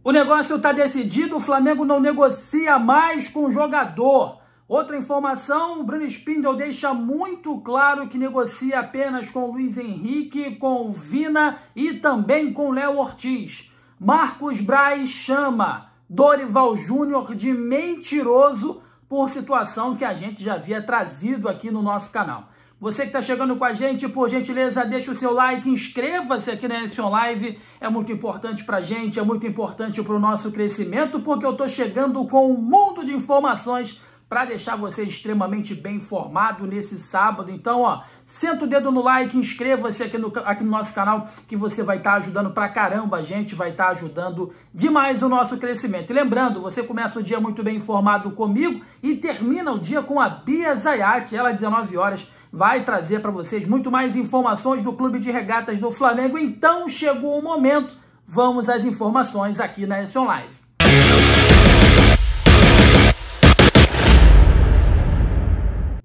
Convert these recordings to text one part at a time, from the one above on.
O negócio está decidido, o Flamengo não negocia mais com o jogador. Outra informação, o Bruno Spindel deixa muito claro que negocia apenas com o Luiz Henrique, com o Vina e também com o Léo Ortiz. Marcos Braz chama Dorival Júnior de mentiroso por situação que a gente já havia trazido aqui no nosso canal. Você que está chegando com a gente, por gentileza, deixa o seu like, inscreva-se aqui na Action Live, é muito importante para a gente, é muito importante para o nosso crescimento, porque eu estou chegando com um mundo de informações para deixar você extremamente bem informado nesse sábado. Então, ó, senta o dedo no like, inscreva-se aqui no nosso canal, que você vai estar ajudando pra caramba a gente, vai estar ajudando demais o nosso crescimento. E lembrando, você começa o dia muito bem informado comigo e termina o dia com a Bia Zayat, ela às 19 horas vai trazer para vocês muito mais informações do Clube de Regatas do Flamengo. Então, chegou o momento, vamos às informações aqui na Action Live.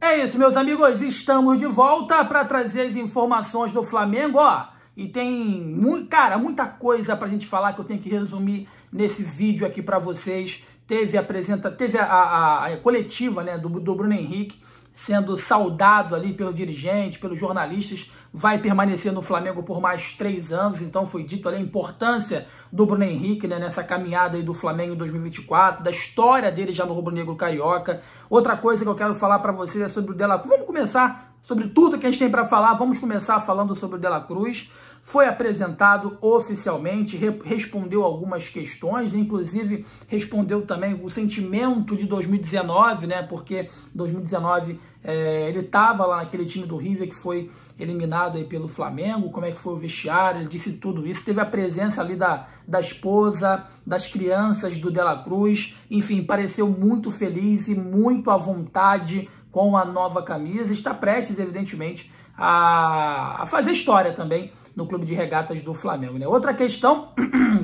É isso, meus amigos, estamos de volta para trazer as informações do Flamengo, ó, e tem, muita coisa pra gente falar que eu tenho que resumir nesse vídeo aqui para vocês. Teve a coletiva, né, do Bruno Henrique, sendo saudado ali pelo dirigente, pelos jornalistas, vai permanecer no Flamengo por mais 3 anos, então foi dito ali a importância do Bruno Henrique, né, nessa caminhada aí do Flamengo em 2024, da história dele já no rubro-negro carioca. Outra coisa que eu quero falar para vocês é sobre o De La Cruz. Vamos começar sobre tudo que a gente tem para falar, vamos começar falando sobre o De La Cruz. Foi apresentado oficialmente, respondeu algumas questões, inclusive respondeu também o sentimento de 2019, né? Porque 2019 ele estava lá naquele time do River que foi eliminado aí pelo Flamengo, como é que foi o vestiário, ele disse tudo isso, teve a presença ali da esposa, das crianças do De La Cruz, enfim, pareceu muito feliz e muito à vontade com a nova camisa, está prestes, evidentemente, a fazer história também no Clube de Regatas do Flamengo, né? Outra questão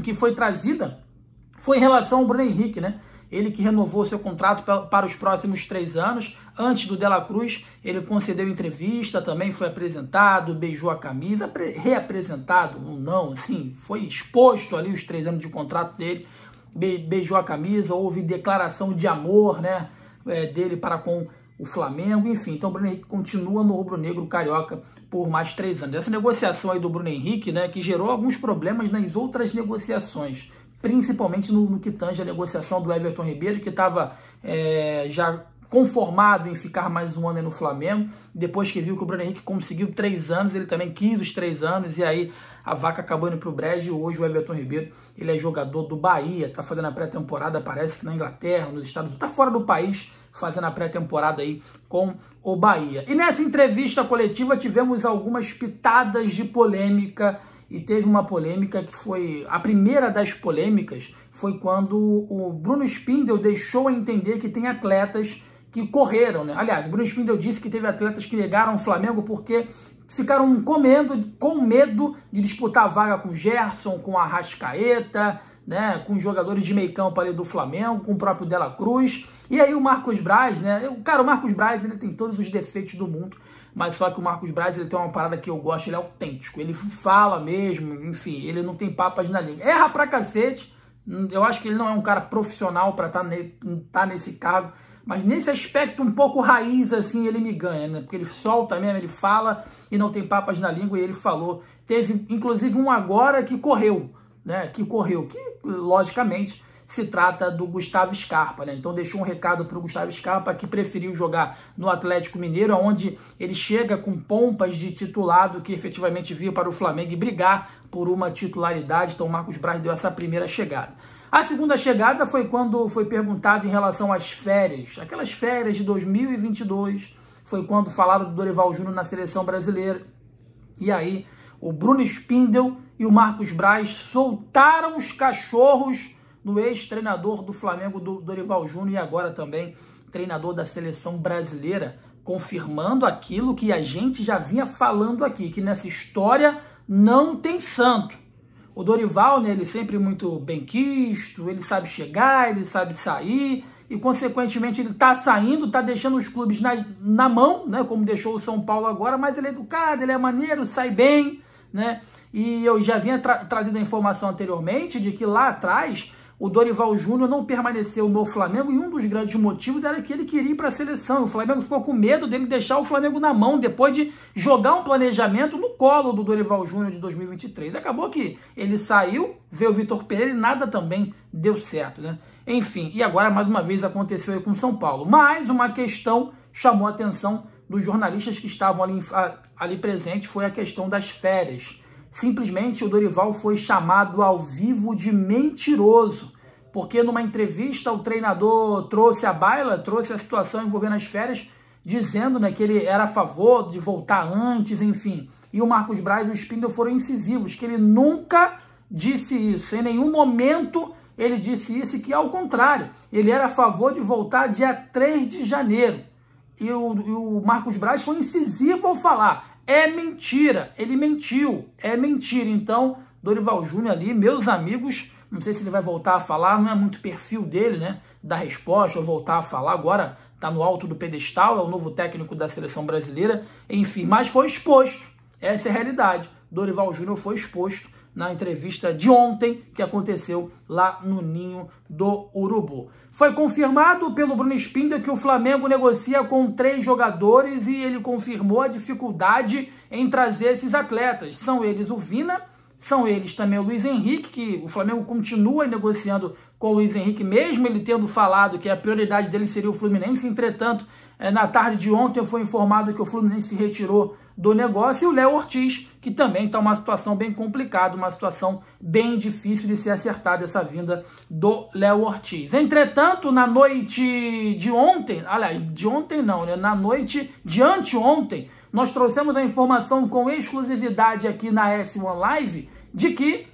que foi trazida foi em relação ao Bruno Henrique, né? Ele que renovou seu contrato para os próximos 3 anos. Antes do De La Cruz, ele concedeu entrevista, também foi apresentado, beijou a camisa, reapresentado ou não, assim, foi exposto ali os 3 anos de contrato dele, beijou a camisa, houve declaração de amor, né, dele para com o Flamengo, enfim. Então o Bruno Henrique continua no rubro-negro carioca por mais 3 anos. Essa negociação aí do Bruno Henrique, né, que gerou alguns problemas nas outras negociações, principalmente no que tange a negociação do Everton Ribeiro, que estava já conformado em ficar mais 1 ano no Flamengo. Depois que viu que o Bruno Henrique conseguiu 3 anos, ele também quis os 3 anos, e aí a vaca acabou indo para o brejo. E hoje o Everton Ribeiro, ele é jogador do Bahia, tá fazendo a pré-temporada, parece que na Inglaterra, nos Estados Unidos, tá fora do país, fazendo a pré-temporada aí com o Bahia. E nessa entrevista coletiva tivemos algumas pitadas de polêmica, e teve uma polêmica que foi, a primeira das polêmicas, foi quando o Bruno Spindel deixou a entender que tem atletas que correram, né? Aliás, o Bruno Spindel disse que teve atletas que negaram o Flamengo porque ficaram com medo de disputar a vaga com o Gerson, com a Arrascaeta, né, com jogadores de meio campo ali do Flamengo, com o próprio De La Cruz. E aí o Marcos Braz, né? Cara, o Marcos Braz, ele tem todos os defeitos do mundo, mas só que o Marcos Braz, ele tem uma parada que eu gosto, ele é autêntico, ele fala mesmo, enfim, ele não tem papas na língua. Erra pra cacete, eu acho que ele não é um cara profissional pra tá nesse cargo, mas nesse aspecto um pouco raiz, assim, ele me ganha, né? Porque ele solta mesmo, ele fala e não tem papas na língua, e ele falou. Teve, inclusive, um agora que correu, né? Que logicamente se trata do Gustavo Scarpa, né? Então deixou um recado para o Gustavo Scarpa, que preferiu jogar no Atlético Mineiro, onde ele chega com pompas de titulado, que efetivamente veio para o Flamengo e brigar por uma titularidade. Então o Marcos Braz deu essa primeira chegada. A segunda chegada foi quando foi perguntado em relação às férias, aquelas férias de 2022, foi quando falaram do Dorival Júnior na seleção brasileira. E aí o Bruno Spindel e o Marcos Braz soltaram os cachorros no ex-treinador do Flamengo, do Dorival Júnior, e agora também treinador da seleção brasileira, confirmando aquilo que a gente já vinha falando aqui, que nessa história não tem santo. O Dorival, né, ele sempre muito benquisto, ele sabe chegar, ele sabe sair, e consequentemente ele tá saindo, tá deixando os clubes na mão, né, como deixou o São Paulo agora, mas ele é educado, ele é maneiro, sai bem, né, e eu já vinha trazido a informação anteriormente de que lá atrás o Dorival Júnior não permaneceu no Flamengo e um dos grandes motivos era que ele queria ir para a seleção. O Flamengo ficou com medo dele deixar o Flamengo na mão depois de jogar um planejamento no colo do Dorival Júnior de 2023. Acabou que ele saiu, veio o Vitor Pereira e nada também deu certo, né? Enfim, e agora mais uma vez aconteceu aí com o São Paulo. Mais uma questão chamou a atenção dos jornalistas que estavam ali presentes, foi a questão das férias. Simplesmente o Dorival foi chamado ao vivo de mentiroso, porque numa entrevista o treinador trouxe à baila, trouxe a situação envolvendo as férias, dizendo, né, que ele era a favor de voltar antes, enfim. E o Marcos Braz e o Spindle foram incisivos, que ele nunca disse isso, em nenhum momento ele disse isso, e que ao contrário, ele era a favor de voltar dia 3 de janeiro. E o Marcos Braz foi incisivo ao falar, é mentira, ele mentiu, é mentira. Então, Dorival Júnior ali, meus amigos, não sei se ele vai voltar a falar, não é muito perfil dele, né, dar resposta ou voltar a falar, agora tá no alto do pedestal, é o novo técnico da seleção brasileira, enfim, mas foi exposto, essa é a realidade. Dorival Júnior foi exposto na entrevista de ontem, que aconteceu lá no Ninho do Urubu. Foi confirmado pelo Bruno Spindler que o Flamengo negocia com 3 jogadores e ele confirmou a dificuldade em trazer esses atletas. São eles o Vina, são eles também o Luiz Henrique, que o Flamengo continua negociando com o Luiz Henrique, mesmo ele tendo falado que a prioridade dele seria o Fluminense. Entretanto, na tarde de ontem foi informado que o Fluminense se retirou do negócio, e o Léo Ortiz, que também está uma situação bem complicada, uma situação bem difícil de ser acertada essa vinda do Léo Ortiz. Entretanto, na noite de ontem, aliás, de ontem não, né? Na noite de anteontem, nós trouxemos a informação com exclusividade aqui na S1 Live de que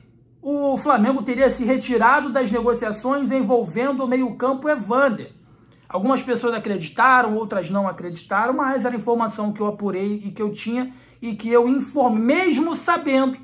o Flamengo teria se retirado das negociações envolvendo o meio-campo Evander. Algumas pessoas acreditaram, outras não acreditaram, mas era a informação que eu apurei e que eu tinha e que eu informo, mesmo sabendo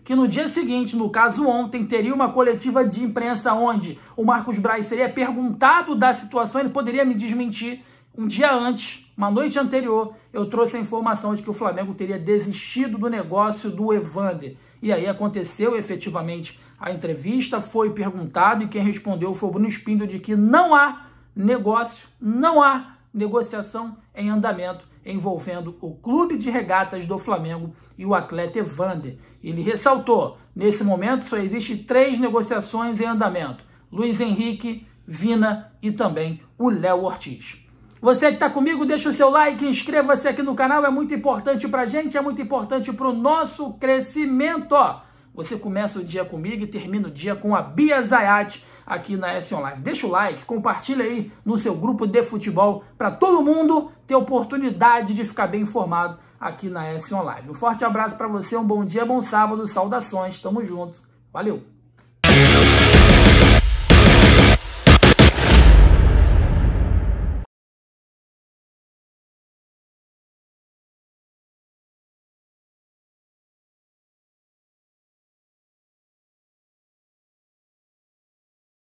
que no dia seguinte, no caso ontem, teria uma coletiva de imprensa onde o Marcos Braz seria perguntado da situação, ele poderia me desmentir. Um dia antes, uma noite anterior, eu trouxe a informação de que o Flamengo teria desistido do negócio do Evander. E aí aconteceu efetivamente a entrevista, foi perguntado e quem respondeu foi o Bruno Spindle de que não há negócio, não há negociação em andamento envolvendo o Clube de Regatas do Flamengo e o atleta Evander. Ele ressaltou, nesse momento só existe 3 negociações em andamento: Luiz Henrique, Vina e também o Léo Ortiz. Você que está comigo, deixa o seu like, inscreva-se aqui no canal, é muito importante para a gente, é muito importante para o nosso crescimento. Ó, você começa o dia comigo e termina o dia com a Bia Zayat aqui na S1 Live. Deixa o like, compartilha aí no seu grupo de futebol para todo mundo ter oportunidade de ficar bem informado aqui na S1 Live. Um forte abraço para você, um bom dia, bom sábado, saudações, tamo junto, valeu!